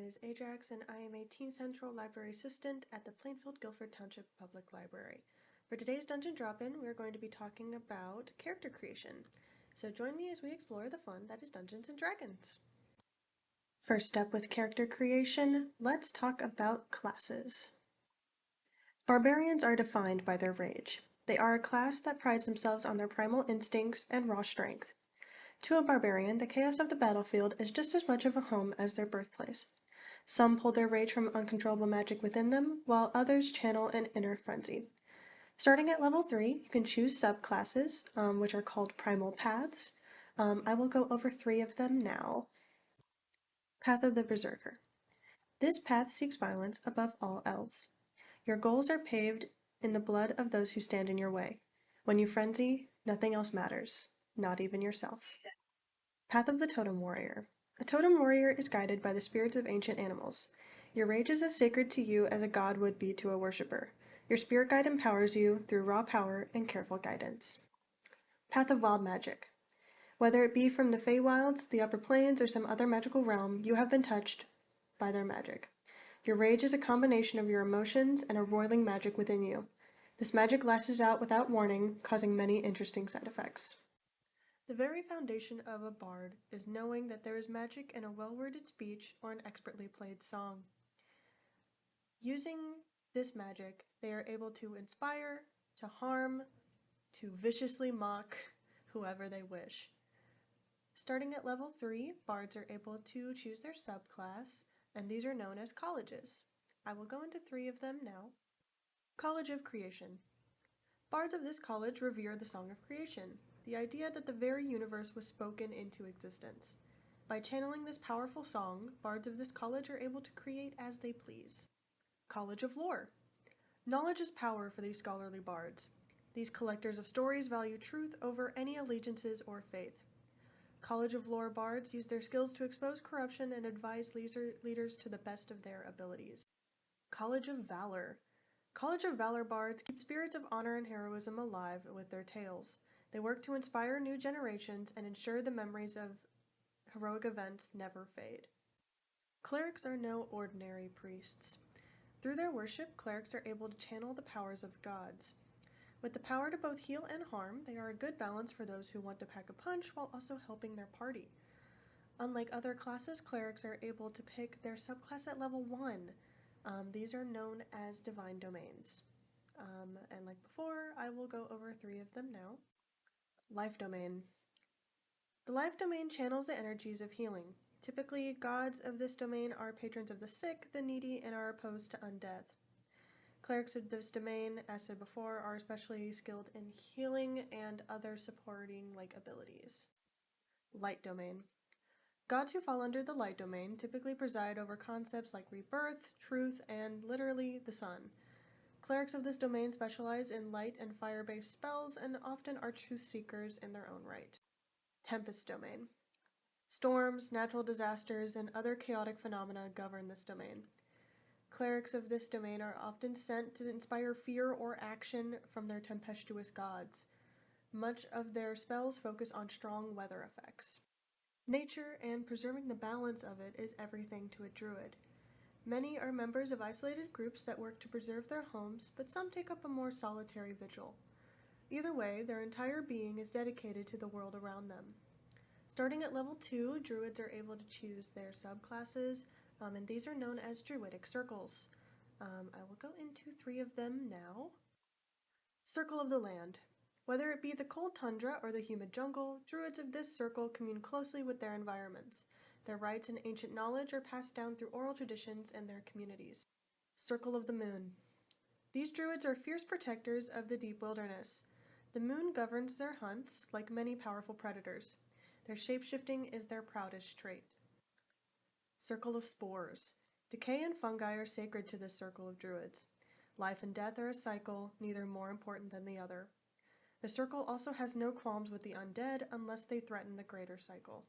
is Ajax, and I am a Teen Central Library Assistant at the Plainfield Guilford Township Public Library. For today's Dungeon Drop-In, we are going to be talking about character creation. So join me as we explore the fun that is Dungeons & Dragons. First up with character creation, let's talk about classes. Barbarians are defined by their rage. They are a class that prides themselves on their primal instincts and raw strength. To a barbarian, the chaos of the battlefield is just as much of a home as their birthplace. Some pull their rage from uncontrollable magic within them, while others channel an inner frenzy. Starting at level 3, you can choose subclasses, which are called primal paths. I will go over 3 of them now. Path of the Berserker. This path seeks violence above all else. Your goals are paved in the blood of those who stand in your way. When you frenzy, nothing else matters, not even yourself. Path of the Totem Warrior. A totem warrior is guided by the spirits of ancient animals. Your rage is as sacred to you as a god would be to a worshipper. Your spirit guide empowers you through raw power and careful guidance. Path of Wild Magic. Whether it be from the Feywilds, the Upper Planes, or some other magical realm, you have been touched by their magic. Your rage is a combination of your emotions and a roiling magic within you. This magic lashes out without warning, causing many interesting side effects. The very foundation of a bard is knowing that there is magic in a well-worded speech or an expertly played song. Using this magic, they are able to inspire, to harm, to viciously mock whoever they wish. Starting at level 3, bards are able to choose their subclass, and these are known as colleges. I will go into 3 of them now. College of Creation. Bards of this college revere the Song of Creation, the idea that the very universe was spoken into existence. By channeling this powerful song, bards of this college are able to create as they please. College of Lore. Knowledge is power for these scholarly bards. These collectors of stories value truth over any allegiances or faith. College of Lore bards use their skills to expose corruption and advise leaders to the best of their abilities. College of Valor. College of Valor bards keep spirits of honor and heroism alive with their tales. They work to inspire new generations and ensure the memories of heroic events never fade. Clerics are no ordinary priests. Through their worship, clerics are able to channel the powers of the gods. With the power to both heal and harm, they are a good balance for those who want to pack a punch while also helping their party. Unlike other classes, clerics are able to pick their subclass at level 1. These are known as divine domains. And like before, I will go over 3 of them now. Life Domain. The Life Domain channels the energies of healing. Typically, gods of this domain are patrons of the sick, the needy, and are opposed to undeath. Clerics of this domain, as said before, are especially skilled in healing and other supporting-like abilities. Light Domain. Gods who fall under the Light Domain typically preside over concepts like rebirth, truth, and literally the sun. Clerics of this domain specialize in light and fire-based spells and often are truth seekers in their own right. Tempest Domain. Storms, natural disasters, and other chaotic phenomena govern this domain. Clerics of this domain are often sent to inspire fear or action from their tempestuous gods. Much of their spells focus on strong weather effects. Nature and preserving the balance of it is everything to a druid. Many are members of isolated groups that work to preserve their homes, but some take up a more solitary vigil. Either way, their entire being is dedicated to the world around them. Starting at level 2, druids are able to choose their subclasses, and these are known as druidic circles. I will go into 3 of them now. Circle of the Land. Whether it be the cold tundra or the humid jungle, druids of this circle commune closely with their environments. Their rites and ancient knowledge are passed down through oral traditions in their communities. Circle of the Moon. These druids are fierce protectors of the deep wilderness. The moon governs their hunts, like many powerful predators. Their shapeshifting is their proudest trait. Circle of Spores. Decay and fungi are sacred to this circle of druids. Life and death are a cycle, neither more important than the other. The circle also has no qualms with the undead unless they threaten the greater cycle.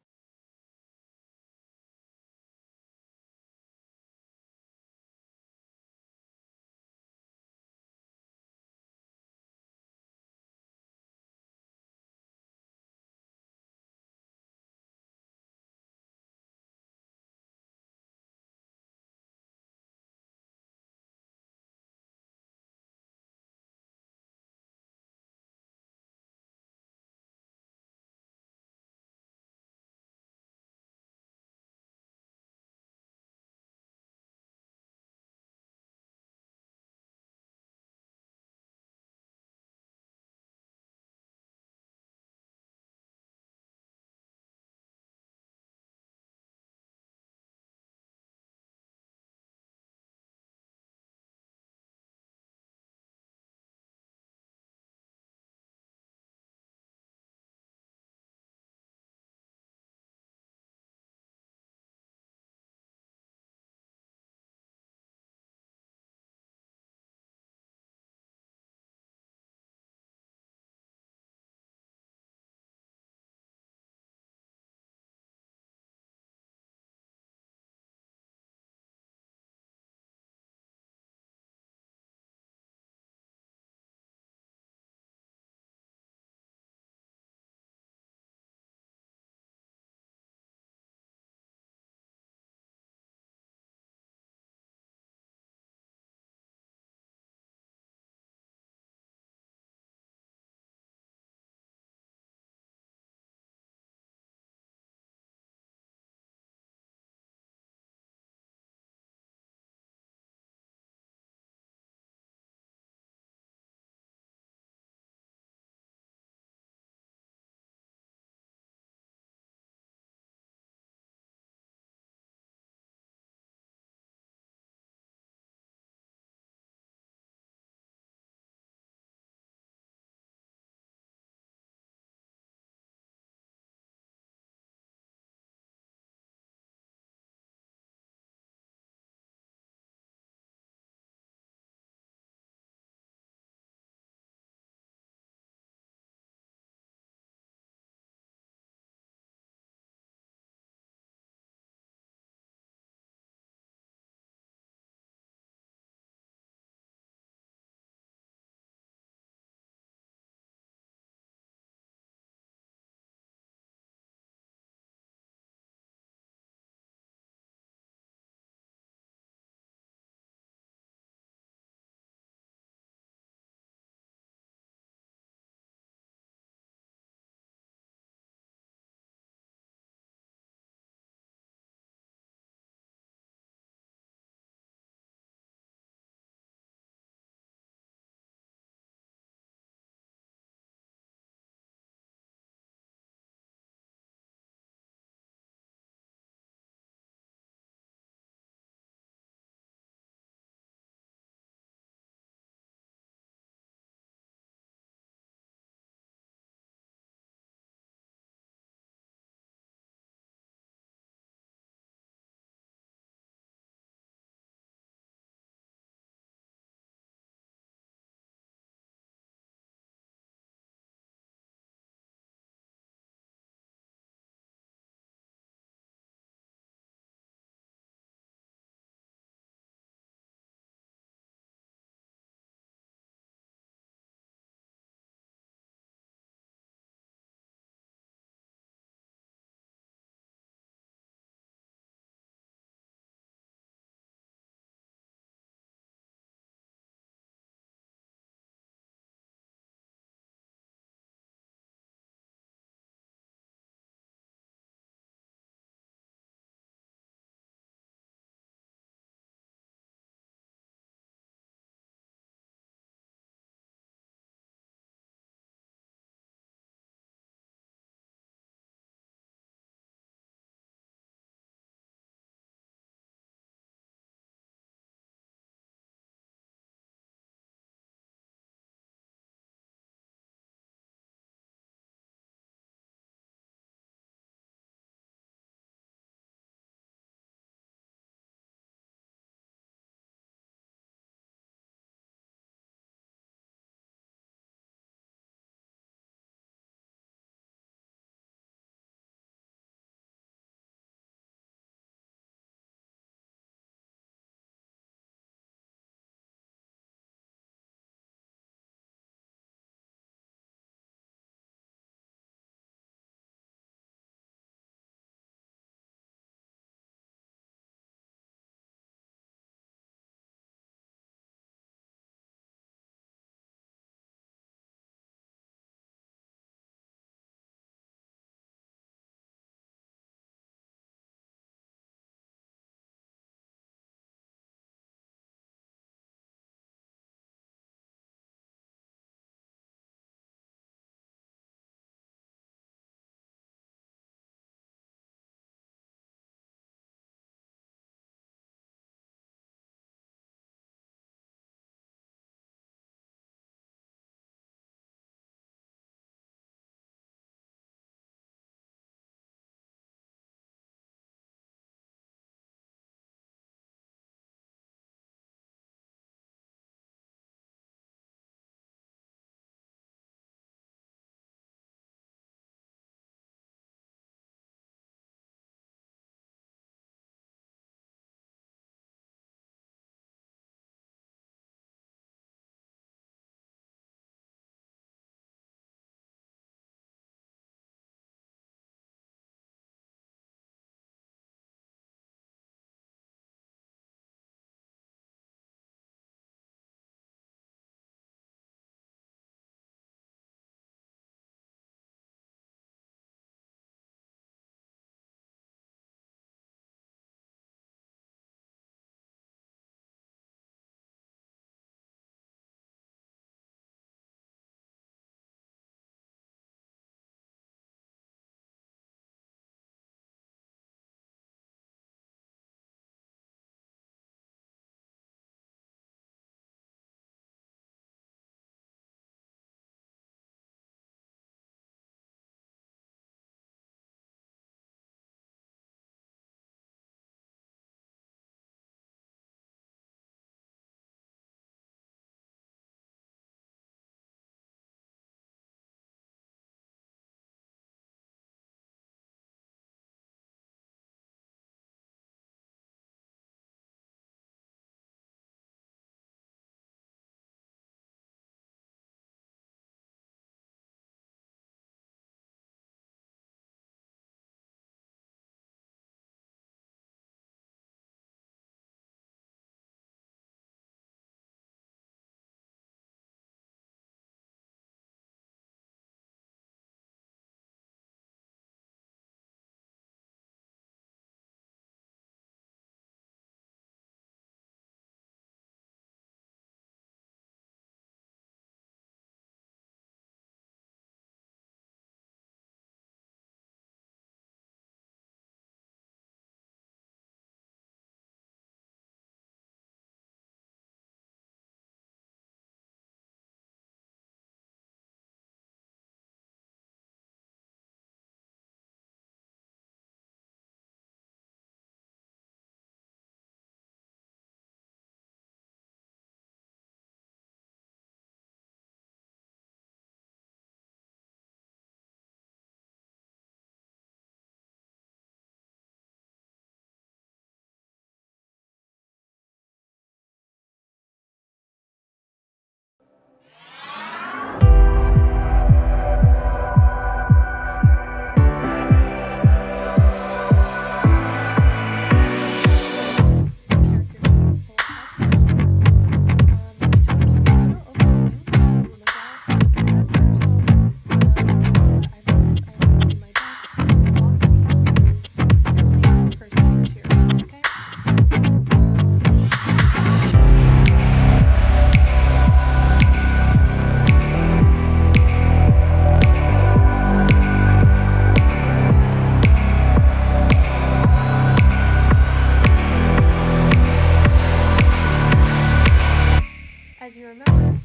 remember,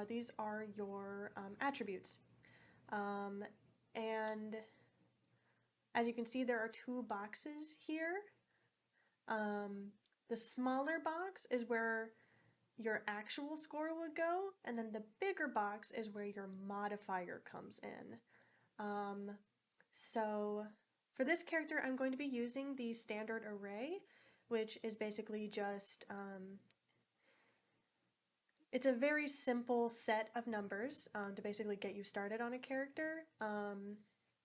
these are your attributes, and as you can see, there are two boxes here. The smaller box is where your actual score would go, and then the bigger box is where your modifier comes in. So for this character, I'm going to be using the standard array, which is basically just it's a very simple set of numbers to basically get you started on a character.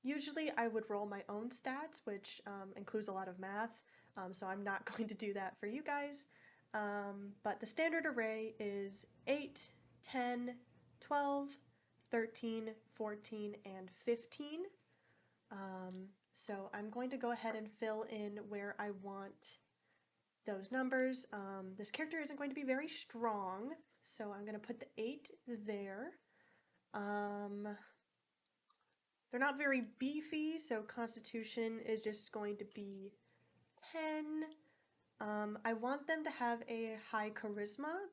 Usually I would roll my own stats, which includes a lot of math, so I'm not going to do that for you guys. But the standard array is 8, 10, 12, 13, 14, and 15. So I'm going to go ahead and fill in where I want those numbers. This character isn't going to be very strong, so I'm going to put the 8 there. They're not very beefy, so Constitution is just going to be 10. I want them to have a high charisma,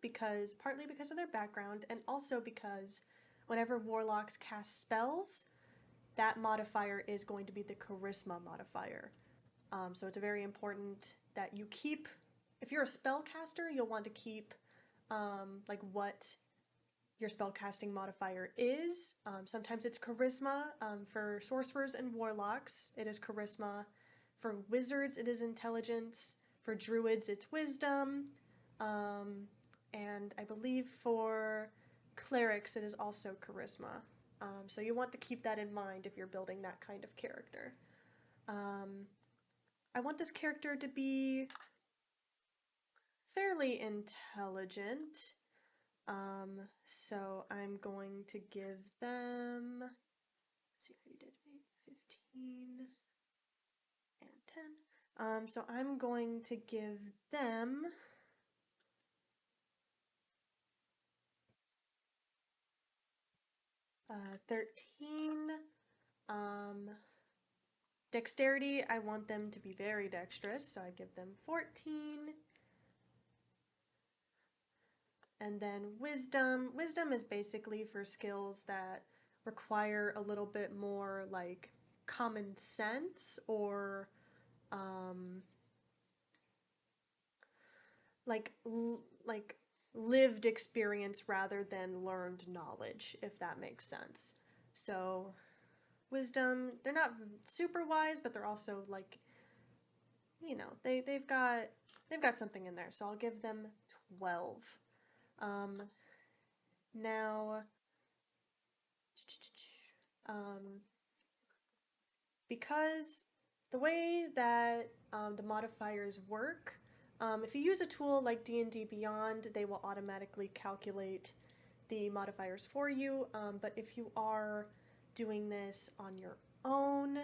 partly because of their background, and also because whenever warlocks cast spells, that modifier is going to be the charisma modifier. So it's very important that you keep, if you're a spellcaster, you'll want to keep like what your spellcasting modifier is. Sometimes it's charisma. For sorcerers and warlocks, it is charisma. For wizards, it is intelligence. For druids, it's wisdom. And I believe for clerics, it is also charisma. So you want to keep that in mind if you're building that kind of character. I want this character to be fairly intelligent. So I'm going to give them, let's see if we did 15 and 10. So I'm going to give them 13. Dexterity, I want them to be very dexterous, so I give them 14. And then wisdom. Wisdom is basically for skills that require a little bit more like common sense or like lived experience rather than learned knowledge, if that makes sense. So wisdom, they're not super wise, but they're also like, you know, they've got something in there. So I'll give them 12. Now, because the way that the modifiers work, If you use a tool like D&D Beyond, they will automatically calculate the modifiers for you, but if you are doing this on your own,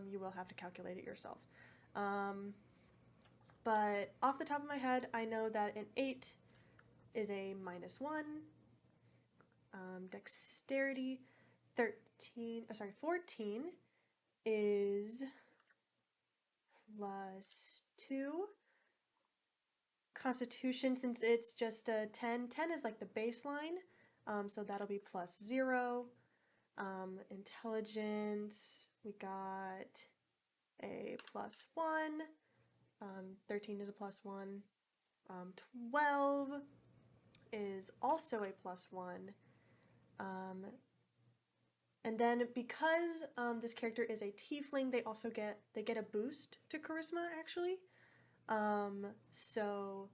you will have to calculate it yourself. But off the top of my head, I know that an 8 is a -1, dexterity 14 is +2, constitution, since it's just a 10 is like the baseline, so that'll be +0. Intelligence, we got a +1, 13 is a +1, 12 is also a +1, and then because this character is a tiefling, they also get a boost to charisma, actually. So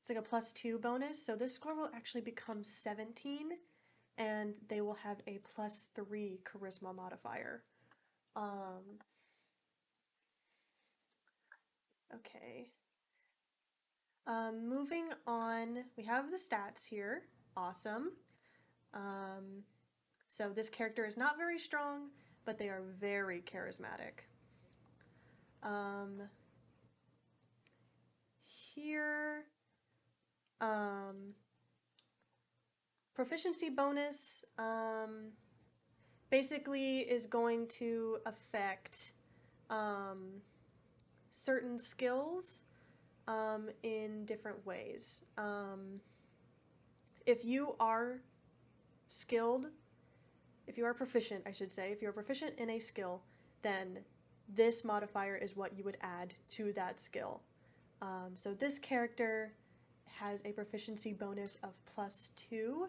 it's like a +2 bonus. So this score will actually become 17, and they will have a +3 charisma modifier. Okay. Moving on, we have the stats here. Awesome. So this character is not very strong, but they are very charismatic. Here, proficiency bonus basically is going to affect certain skills in different ways. If you are skilled, if you are proficient, I should say, if you're proficient in a skill, then this modifier is what you would add to that skill. So this character has a proficiency bonus of +2.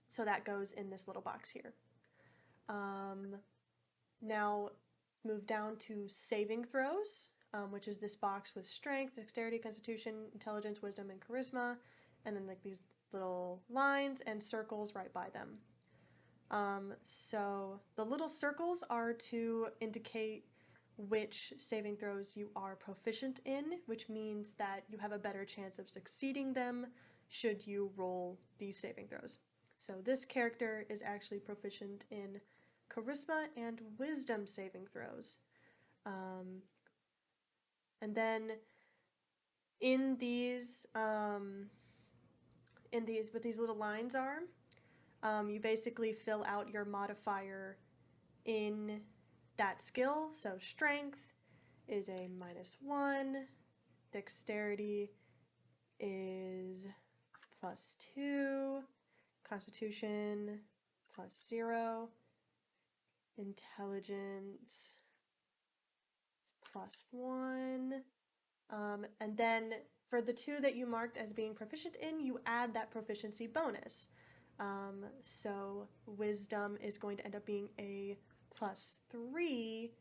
So that goes in this little box here. Now move down to saving throws, which is this box with strength, dexterity, constitution, intelligence, wisdom, and charisma, and then like these little lines and circles right by them. So the little circles are to indicate which saving throws you are proficient in, which means that you have a better chance of succeeding them should you roll these saving throws. So this character is actually proficient in charisma and wisdom saving throws. And then in these, what these little lines are, you basically fill out your modifier in that skill. So strength is a -1, dexterity is +2, constitution +0, intelligence is +1, and then for the two that you marked as being proficient in, you add that proficiency bonus. So wisdom is going to end up being a +3,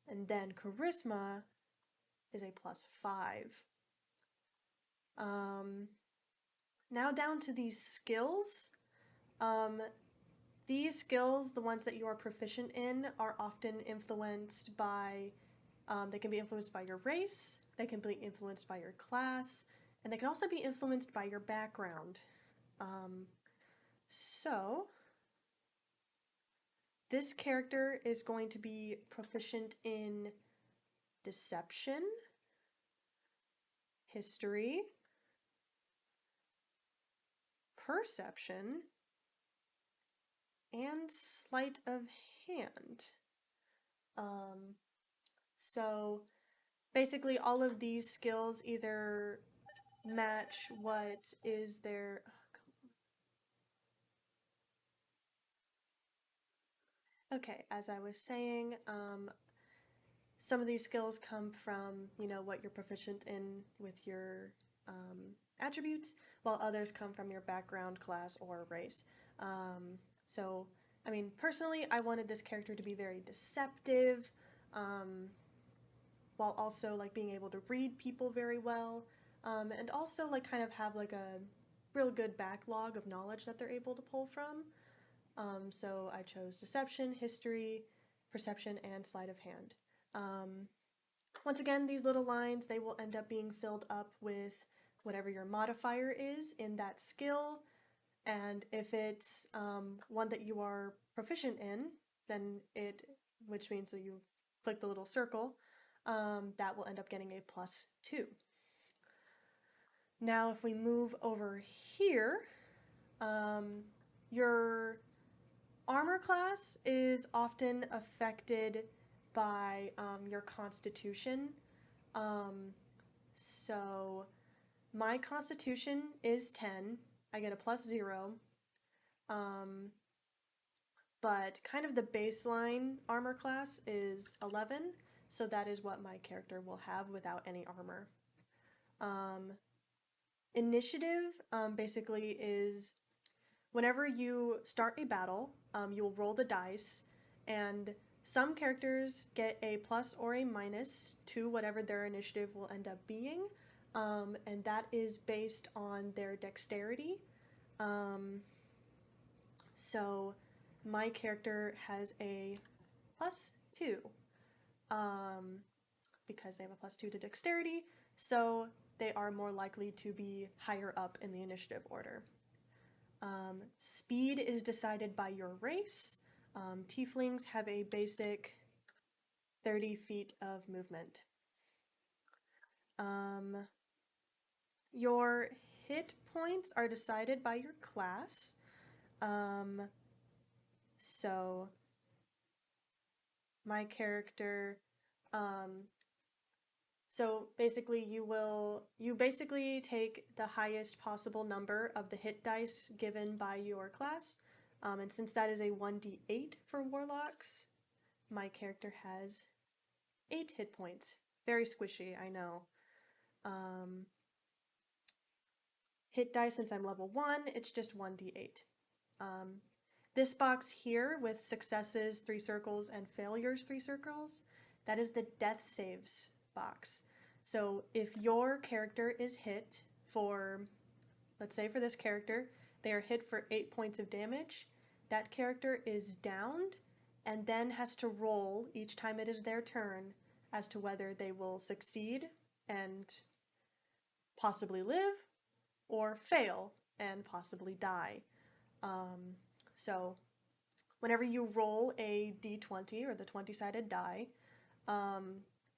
and then charisma is a +5. Now down to these skills. These skills, the ones that you are proficient in, are often influenced by, they can be influenced by your race, they can be influenced by your class, and they can also be influenced by your background. So this character is going to be proficient in deception, history, perception, and sleight of hand. So basically all of these skills either match what is their... Okay, as I was saying, some of these skills come from, what you're proficient in with your attributes, while others come from your background, class, or race. So, I mean, personally, I wanted this character to be very deceptive, while also like being able to read people very well, and also like kind of have like a real good backlog of knowledge that they're able to pull from. So I chose deception, history, perception, and sleight of hand. Once again, these little lines, they will end up being filled up with whatever your modifier is in that skill. And if it's one that you are proficient in, then which means that you click the little circle, that will end up getting a +2. Now, if we move over here, your armor class is often affected by your constitution. So my constitution is 10. I get a +0. But kind of the baseline armor class is 11, so that is what my character will have without any armor. Initiative basically is whenever you start a battle, you will roll the dice, and some characters get a plus or a minus to whatever their initiative will end up being, and that is based on their dexterity. So my character has a +2 because they have a +2 to dexterity, so they are more likely to be higher up in the initiative order. Speed is decided by your race. Tieflings have a basic 30 feet of movement. Your hit points are decided by your class. So my character, so basically you basically take the highest possible number of the hit dice given by your class, and since that is a 1d8 for warlocks, my character has 8 hit points. Very squishy, I know. Hit dice, since I'm level 1, it's just 1d8. This box here with successes 3 circles and failures 3 circles, that is the death saves box. So if your character is hit for, let's say for this character, they are hit for 8 points of damage, that character is downed and then has to roll each time it is their turn as to whether they will succeed and possibly live or fail and possibly die. So whenever you roll a d20 or the 20-sided die,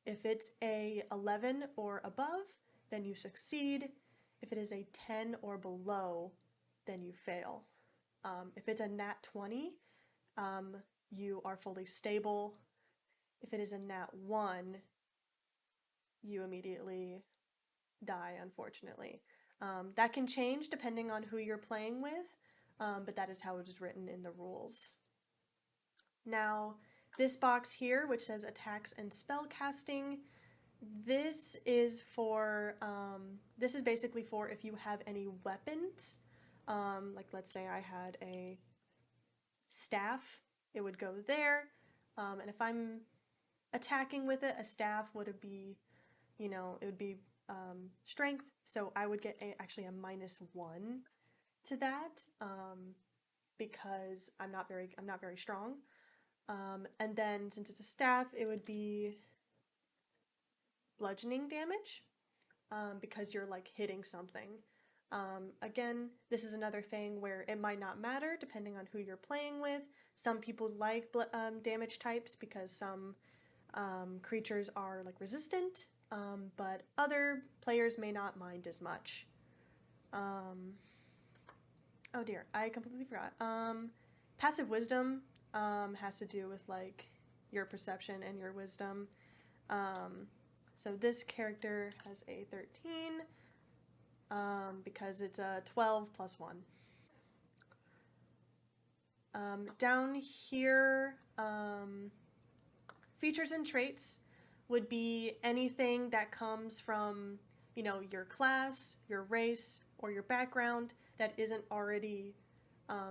if it's a 11 or above, then you succeed. If it is a 10 or below, then you fail. If it's a nat 20, you are fully stable. If it is a nat 1, you immediately die, unfortunately. That can change depending on who you're playing with, but that is how it is written in the rules. Now, this box here, which says attacks and spell casting, this is for, this is basically for if you have any weapons. Like let's say I had a staff, it would go there. And if I'm attacking with it, a staff would be, it would be strength. So I would get actually a -1 to that because I'm not very strong. And then since it's a staff, it would be bludgeoning damage because you're like hitting something. Again, this is another thing where it might not matter depending on who you're playing with. Some people like damage types because some creatures are like resistant, but other players may not mind as much. Oh dear, I completely forgot. Passive wisdom has to do with like your perception and your wisdom. So this character has a 13 because it's a 12 + 1. Down here, features and traits would be anything that comes from, your class, your race, or your background that isn't already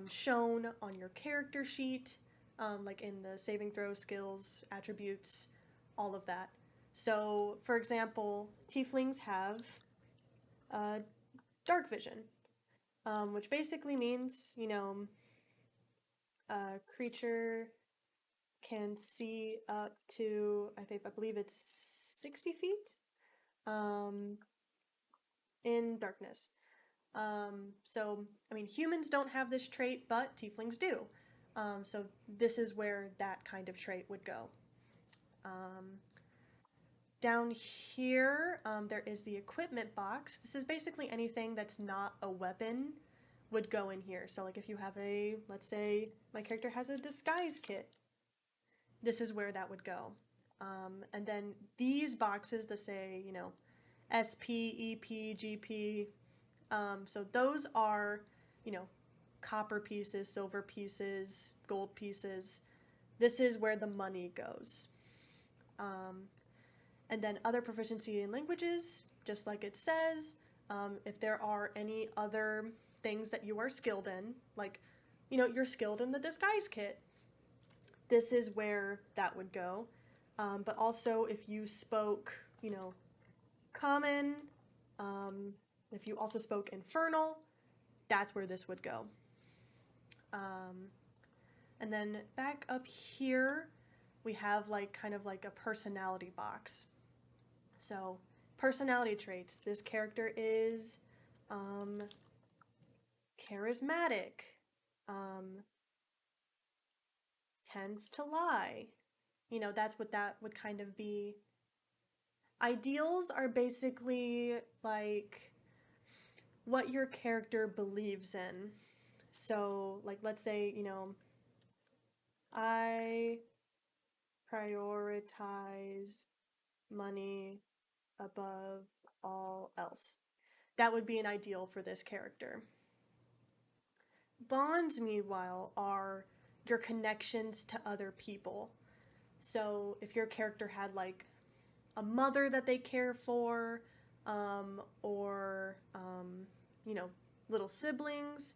shown on your character sheet, like in the saving throw, skills, attributes, all of that. So, for example, tieflings have dark vision, which basically means, a creature can see up to, I believe it's 60 feet in darkness. So, I mean, humans don't have this trait, but tieflings do. So this is where that kind of trait would go. Down here, there is the equipment box. This is basically anything that's not a weapon would go in here. So like if you have a, let's say my character has a disguise kit, this is where that would go. And then these boxes that say, you know, SP, EP, GP, so those are, you know, copper pieces, silver pieces, gold pieces. This is where the money goes. And then other proficiency in languages, just like it says, if there are any other things that you are skilled in, like, you know, you're skilled in the disguise kit, this is where that would go. But also if you spoke, you know, common, if you also spoke infernal, that's where this would go. And then back up here, we have like kind of like a personality box. So personality traits. This character is charismatic, tends to lie. You know, that's what that would kind of be. Ideals are basically like what your character believes in. So, like, let's say, you know, I prioritize money above all else. That would be an ideal for this character. Bonds, meanwhile, are your connections to other people. So if your character had like a mother that they care for, or you know, little siblings,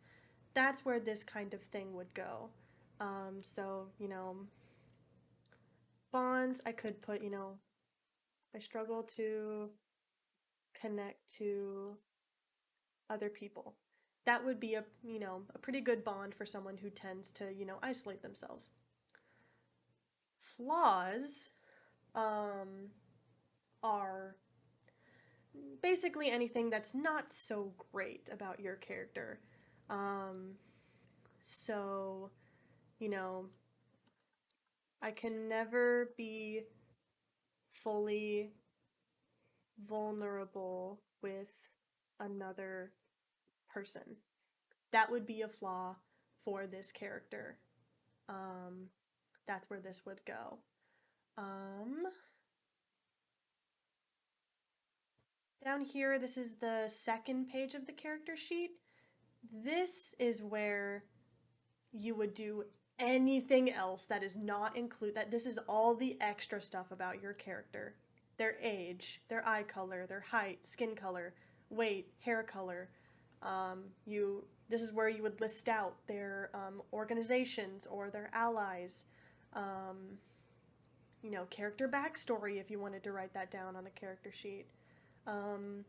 that's where this kind of thing would go. So you know, bonds, I could put, you know, I struggle to connect to other people. That would be a, you know, a pretty good bond for someone who tends to, you know, isolate themselves. Flaws are basically anything that's not so great about your character. Um, so, you know, I can never be fully vulnerable with another person. That would be a flaw for this character. Um, that's where this would go. Um, Down here, this is the second page of the character sheet. This is where you would do anything else that is not include that this is all the extra stuff about your character. Their age, their eye color, their height, skin color, weight, hair color. You this is where you would list out their organizations or their allies. Um, you know, character backstory if you wanted to write that down on the character sheet. Um,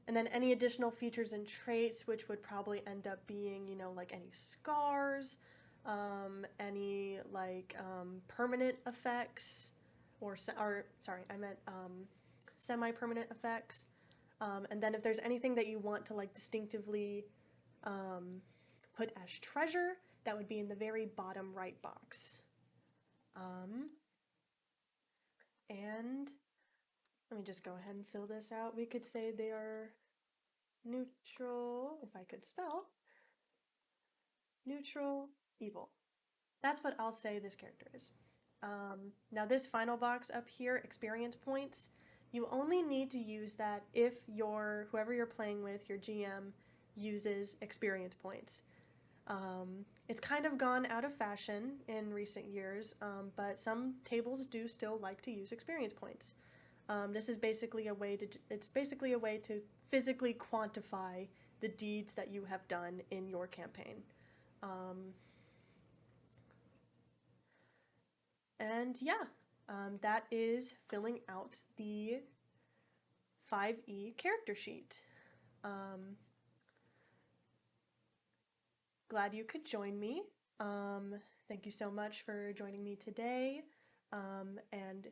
and then any additional features and traits, which would probably end up being, you know, like any scars, any like permanent effects, or sorry, I meant semi-permanent effects. And then if there's anything that you want to like distinctively put as treasure, that would be in the very bottom right box. And let me just go ahead and fill this out. We could say they are neutral, if I could spell, neutral, evil. That's what I'll say this character is. Now this final box up here, experience points, you only need to use that if whoever you're playing with, your GM, uses experience points. It's kind of gone out of fashion in recent years, but some tables do still like to use experience points. This is basically a way to, it's basically a way to physically quantify the deeds that you have done in your campaign. And yeah, that is filling out the 5e character sheet. Glad you could join me. Thank you so much for joining me today. And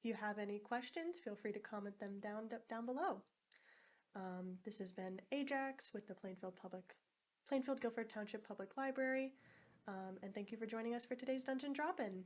If you have any questions, feel free to comment them down below. This has been Ajax with the Plainfield Guilford Township Public Library, and thank you for joining us for today's Dungeon Drop-In.